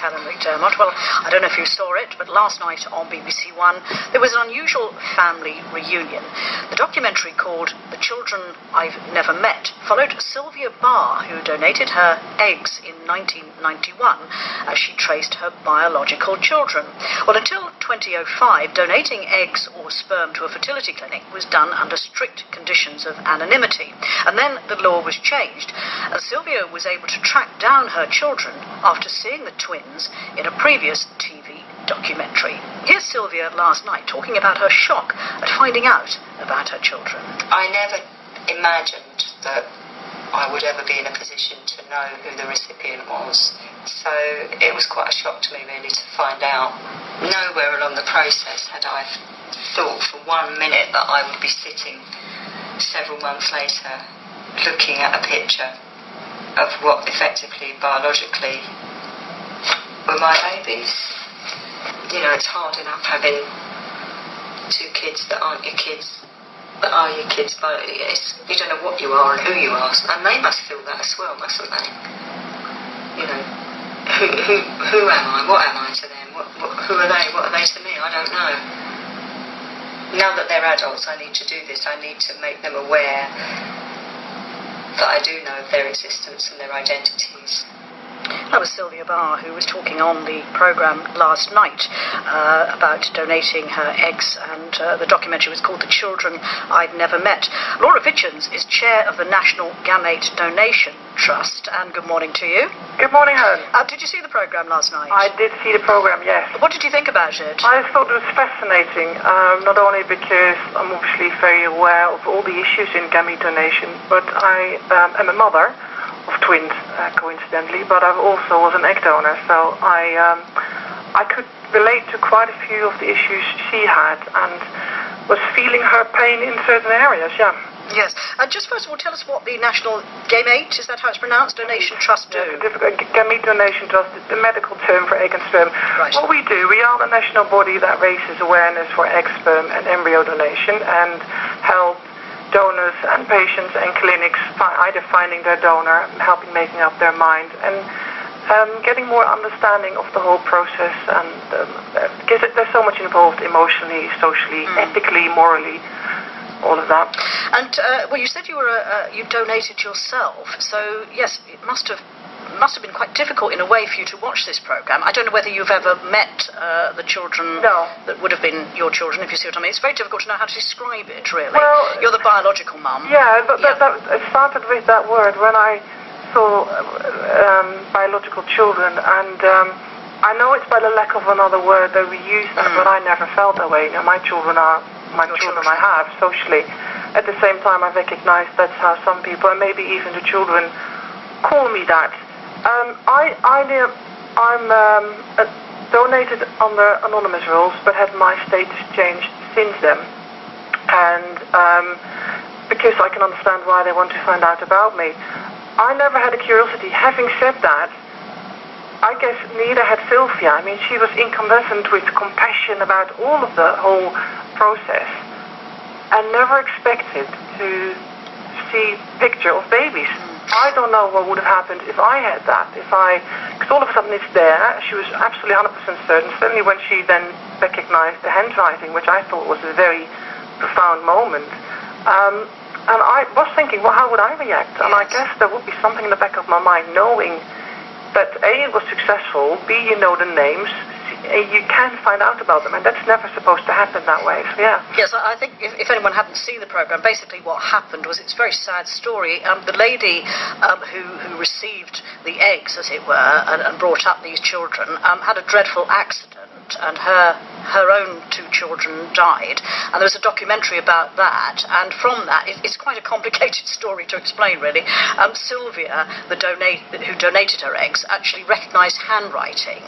Helen McDermott. Well, I don't know if you saw it, but last night on BBC One, there was an unusual family reunion. The documentary called The Children I've Never Met followed Sylvia Barr, who donated her eggs in 1991 as she traced her biological children. Well, until 2005, donating eggs or sperm to a fertility clinic was done under strict conditions of anonymity. And then the law was changed, and Sylvia was able to track down her children after seeing the twins in a previous TV documentary. Here's Sylvia last night talking about her shock at finding out about her children. I never imagined that I would ever be in a position to know who the recipient was. So it was quite a shock to me, really, to find out. Nowhere along the process had I thought for 1 minute that I would be sitting several months later looking at a picture of what effectively, biologically, were my babies. You know, it's hard enough having two kids that aren't your kids, that are your kids, but you don't know what you are and who you are, and they must feel that as well, mustn't they? You know, who am I? What am I to them? Who are they? What are they to me? I don't know. Now that they're adults, I need to do this. I need to make them aware that I do know of their existence and their identities. That was Sylvia Barr, who was talking on the programme last night about donating her eggs, and the documentary was called The Children I'd Never Met. Laura Vitchens is chair of the National Gamete Donation Trust, and good morning to you. Good morning, Helen. Did you see the programme last night? I did see the programme, yes. What did you think about it? I thought it was fascinating, not only because I'm obviously very aware of all the issues in gamete donation, but I am a mother of twins, coincidentally, but I also was an egg donor, so I could relate to quite a few of the issues she had and was feeling her pain in certain areas, yeah. Yes. Just first of all, tell us what the National Gamete, is that how it's pronounced, Donation Trust do? Gamete Donation Trust is the medical term for egg and sperm. Right. What we do, we are the national body that raises awareness for egg, sperm and embryo donation and help donors and patients and clinics either finding their donor, helping making up their mind, and getting more understanding of the whole process, and because there's so much involved emotionally, socially, ethically, morally, all of that. And well, you said you donated yourself, so yes, it must have been quite difficult in a way for you to watch this programme. I don't know whether you've ever met the children that would have been your children, if you see what I mean. It's very difficult to know how to describe it, really. Well, you're the biological mum. Yeah, but it started with that word when I saw biological children, and I know it's by the lack of another word that we use that, but I never felt that way. You know, my children are my children I have, socially. At the same time, I recognize that's how some people, and maybe even the children, call me that. I'm donated under anonymous rules, but had my status changed since then. And because I can understand why they want to find out about me. I never had a curiosity. Having said that, I guess neither had Sylvia. I mean, she was incandescent with compassion about all of the whole process, and never expected to see picture of babies. I don't know what would have happened if I had that. Because all of a sudden it's there. She was absolutely 100% certain. Certainly when she then recognized the handwriting, which I thought was a very profound moment. And I was thinking, well, how would I react? And I guess there would be something in the back of my mind, knowing that A, it was successful, B, you know the names, you can find out about them, and that's never supposed to happen that way. So, yeah. Yes, I think if anyone hadn't seen the programme, basically what happened was, it's a very sad story. The lady who received the eggs, as it were, and brought up these children, had a dreadful accident, and her own two children died, and there was a documentary about that, and from that, it's quite a complicated story to explain, really. Sylvia, who donated her eggs, actually recognised handwriting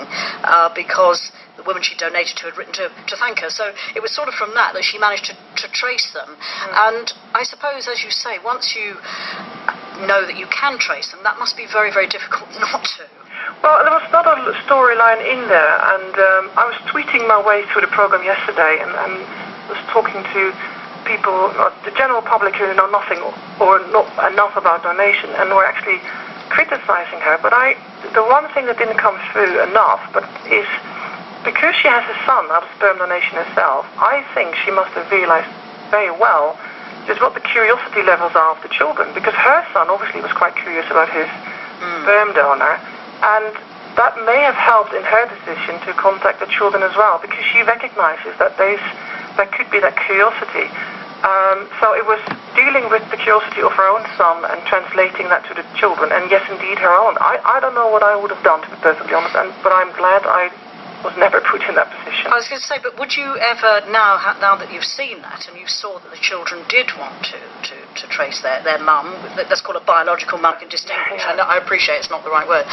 because the woman she donated to had written to thank her, so it was sort of from that she managed to trace them. And I suppose, as you say, once you know that you can trace them, that must be very, very difficult not to. Well, there was not a storyline in there, and I was tweeting my way through the program yesterday, and was talking to people, the general public who know nothing or not enough about donation, and were actually criticizing her, but the one thing that didn't come through enough, but is because she has a son out of sperm donation herself, I think she must have realized very well just what the curiosity levels are of the children, because her son obviously was quite curious about his sperm donor, and that may have helped in her decision to contact the children as well, because she recognizes that there could be that curiosity. So it was dealing with the curiosity of her own son and translating that to the children, and yes, indeed, her own. I don't know what I would have done, to be perfectly honest, but I'm glad I was never put in that position. I was going to say, but would you ever, now that you've seen that and you saw that the children did want to trace their mum, let's call it biological mum, can distinguish, Yeah. and I appreciate it's not the right word,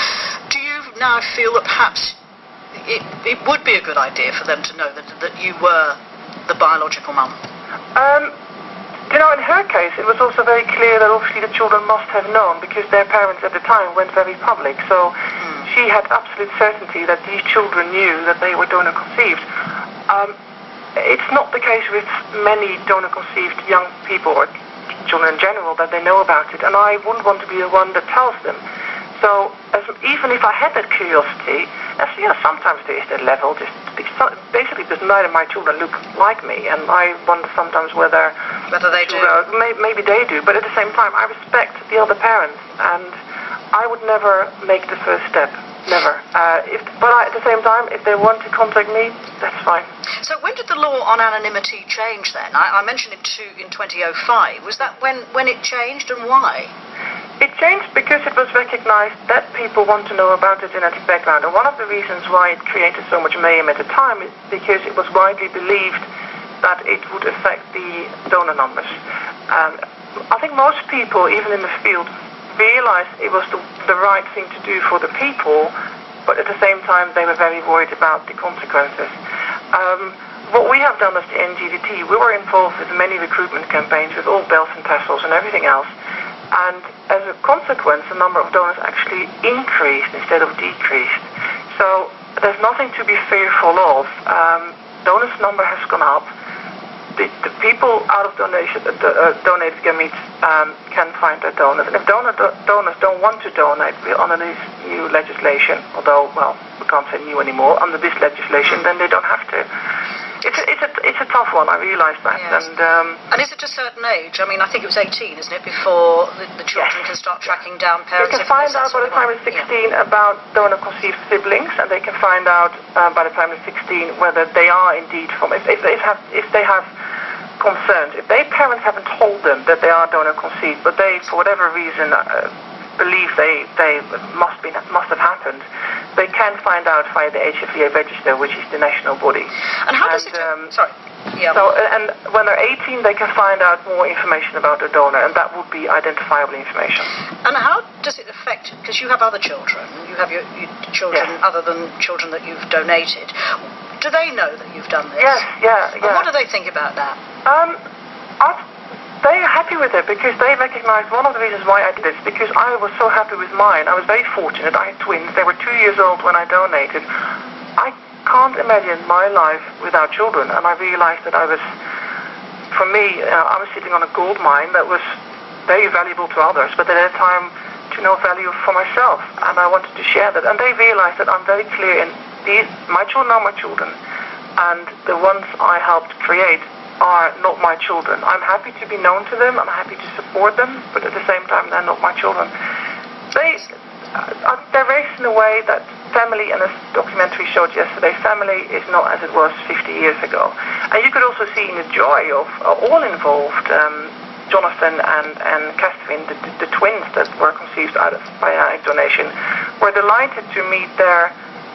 do you now feel that perhaps it would be a good idea for them to know that you were the biological mum? In her case, it was also very clear that obviously the children must have known, because their parents at the time went very public. So she had absolute certainty that these children knew that they were donor conceived. It's not the case with many donor conceived young people or children in general that they know about it, and I wouldn't want to be the one that tells them. So even if I had that curiosity, sometimes there is that level, basically because neither of my children look like me, and I wonder sometimes whether they do. Maybe they do, but at the same time, I respect the other parents, and I would never make the first step, never. But at the same time, if they want to contact me, that's fine. So when did the law on anonymity change then? I mentioned it in 2005. Was that when it changed, and why? It changed because it was recognized that people want to know about the genetic background. And one of the reasons why it created so much mayhem at the time is because it was widely believed that it would affect the donor numbers. I think most people, even in the field, realized it was the right thing to do for the people, but at the same time they were very worried about the consequences. What we have done as the NGDT, we were involved with many recruitment campaigns with all bells and tassels and everything else. And as a consequence, the number of donors actually increased instead of decreased. So there's nothing to be fearful of. Donors' number has gone up. The people out of donated gametes can find their donors. And if donors don't want to donate under this new legislation, although, well, we can't say new anymore, under this legislation, then they don't have to. It's a tough one, I realise that. Yes. And is it a certain age? I mean, I think it was 18, isn't it, before the children can start tracking down parents? They can find out by the time they're 16 about donor-conceived siblings, and they can find out by the time they're 16 whether they are indeed from, if they have concerns. If their parents haven't told them that they are donor-conceived, but they, for whatever reason, believe they must have happened, they can find out via the HFVA register, which is the national body. And how does it? Sorry. Yeah. So, and when they're 18, they can find out more information about their donor, and that would be identifiable information. And how does it affect? Because you have other children, you have your children other than children that you've donated. Do they know that you've done this? Yes. Yeah. And what do they think about that? They are happy with it because they recognize one of the reasons why I did this, because I was so happy with mine. I was very fortunate. I had twins. They were 2 years old when I donated. I can't imagine my life without children, and I realized that for me, I was sitting on a gold mine that was very valuable to others, but at that time to no value for myself, and I wanted to share that. And they realized that I'm very clear in my children are my children, and the ones I helped create are not my children. I'm happy to be known to them, I'm happy to support them, but at the same time they're not my children. They're raised in a way that family, and as the documentary showed yesterday, family is not as it was 50 years ago. And you could also see in the joy of all involved, Jonathan and Catherine, the twins that were conceived by a donation, were delighted to meet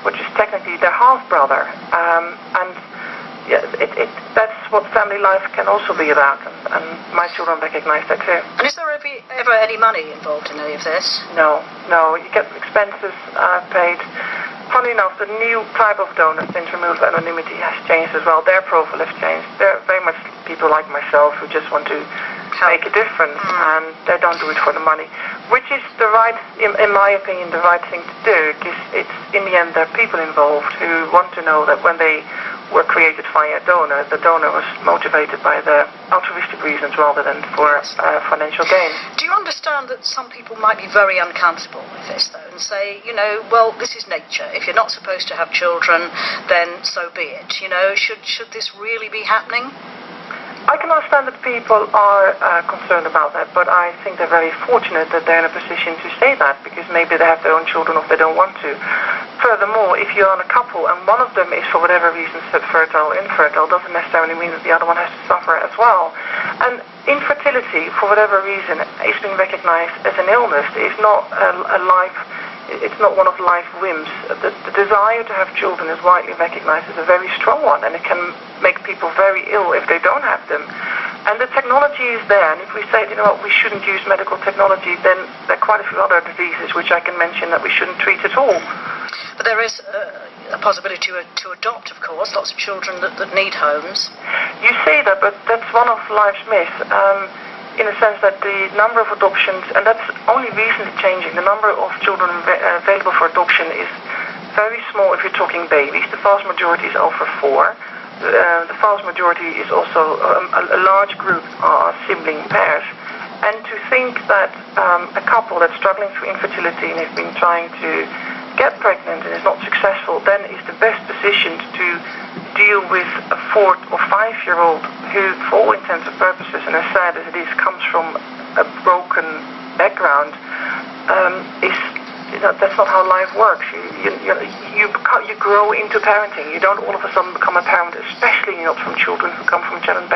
which is technically their half-brother. That's what family life can also be about, and my children recognize that too. And is there ever any money involved in any of this? No. You get expenses paid. Funny enough, the new type of donor since removal of anonymity has changed as well. Their profile has changed. They're very much people like myself who just want to make a difference, and they don't do it for the money, which is in my opinion, the right thing to do, because it's in the end there are people involved who want to know that when they were created via a donor. The donor was motivated by the altruistic reasons rather than for financial gain. Do you understand that some people might be very uncomfortable with this, though, and say, well, this is nature. If you're not supposed to have children, then so be it. Should this really be happening? I can understand that people are concerned about that, but I think they're very fortunate that they're in a position to say that, because maybe they have their own children or if they don't want to. Furthermore, if you're on a couple and one of them is for whatever reason fertile or infertile, doesn't necessarily mean that the other one has to suffer as well. And infertility, for whatever reason, is being recognized as an illness. It's not it's not one of life's whims. The desire to have children is widely recognized as a very strong one, and it can make people very ill if they don't have them. And the technology is there, and if we say, we shouldn't use medical technology, then there are quite a few other diseases which I can mention that we shouldn't treat at all. But there is a possibility to adopt, of course, lots of children that need homes. You say that, but that's one of life's myths. In a sense that the number of adoptions, and that's only recently changing, the number of children available for adoption is very small if you're talking babies. The vast majority is over 4. The vast majority is also a large group are sibling pairs. And to think that a couple that's struggling through infertility and has been trying to get pregnant and is not successful, then is the best positioned to deal with a 4 or 5-year-old who, for all intents and purposes, and as sad as it is, comes from a broken background, that's not how life works. You grow into parenting. You don't all of a sudden become a parent, especially not from children who come from challenged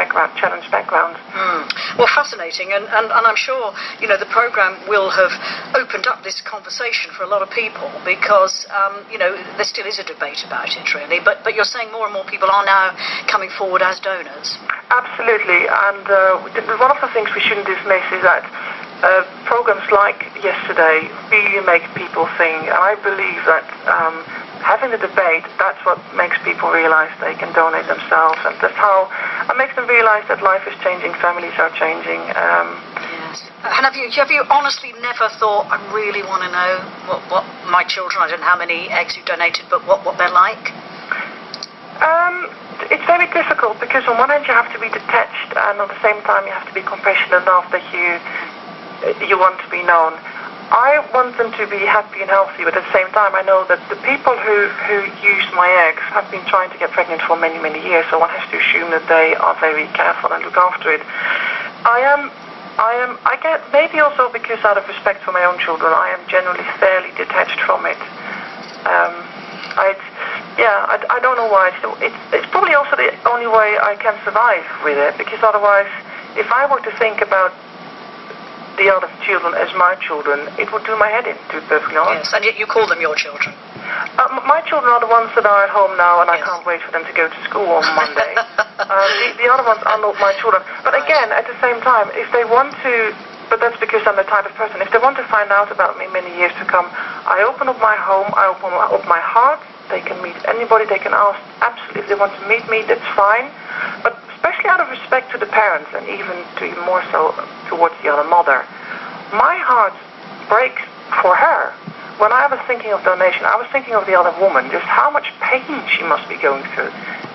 backgrounds. Well, fascinating, and I'm sure the program will have opened up this conversation for a lot of people, because there still is a debate about it, really. But you're saying more and more people are now coming forward as donors. Absolutely, and one of the things we shouldn't dismiss is that programs like yesterday really make people think, and I believe that having the debate, that's what makes people realize they can donate themselves, and that's how it makes them realize that life is changing, families are changing. Yes. And have you honestly never thought, I really want to know what my children, I don't know how many eggs you've donated, but what they're like? It's very difficult, because on one hand you have to be detached, and at the same time you have to be compassionate enough that you want to be known. I want them to be happy and healthy, but at the same time I know that the people who use my eggs have been trying to get pregnant for many, many years, so one has to assume that they are very careful and look after it. I get, maybe also because out of respect for my own children, I am generally fairly detached from it. I don't know why. It's probably also the only way I can survive with it, because otherwise, if I were to think about the other children as my children, it would do my head in, to be perfectly honest. Yes, and yet you call them your children. My children are the ones that are at home now, and yes. I can't wait for them to go to school on Monday. The other ones are not my children. But again, at the same time, if they want to, but that's because I'm the type of person, if they want to find out about me many years to come, I open up my home, I open up my heart. They can meet anybody, they can ask, absolutely, if they want to meet me, that's fine. But especially out of respect to the parents, and even more so towards the other mother, my heart breaks for her. When I was thinking of donation, I was thinking of the other woman, just how much pain she must be going through.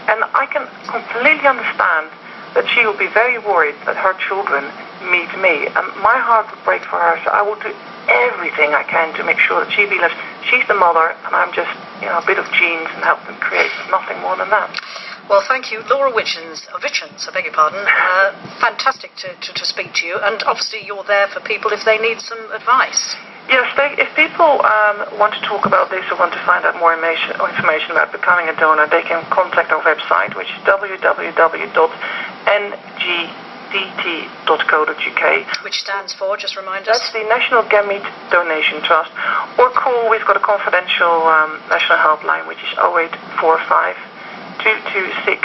And I can completely understand that she will be very worried that her children meet me. And my heart would break for her, so I will do everything I can to make sure that she realizes she's the mother, and I'm just a bit of genes and help them create, nothing more than that. Well, thank you. Laura Wichens, I beg your pardon. Fantastic to speak to you, and obviously you're there for people if they need some advice. Yes, if people want to talk about this or want to find out more information about becoming a donor, they can contact our website, which is www.ngt.co.uk. Which stands for, just remind us? That's the National Gamete Donation Trust. Or call, we've got a confidential national helpline, which is 0845 226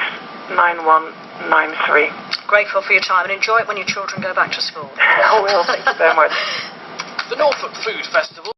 9193. Grateful for your time, and enjoy it when your children go back to school. I will, thank you very much. The Norfolk Food Festival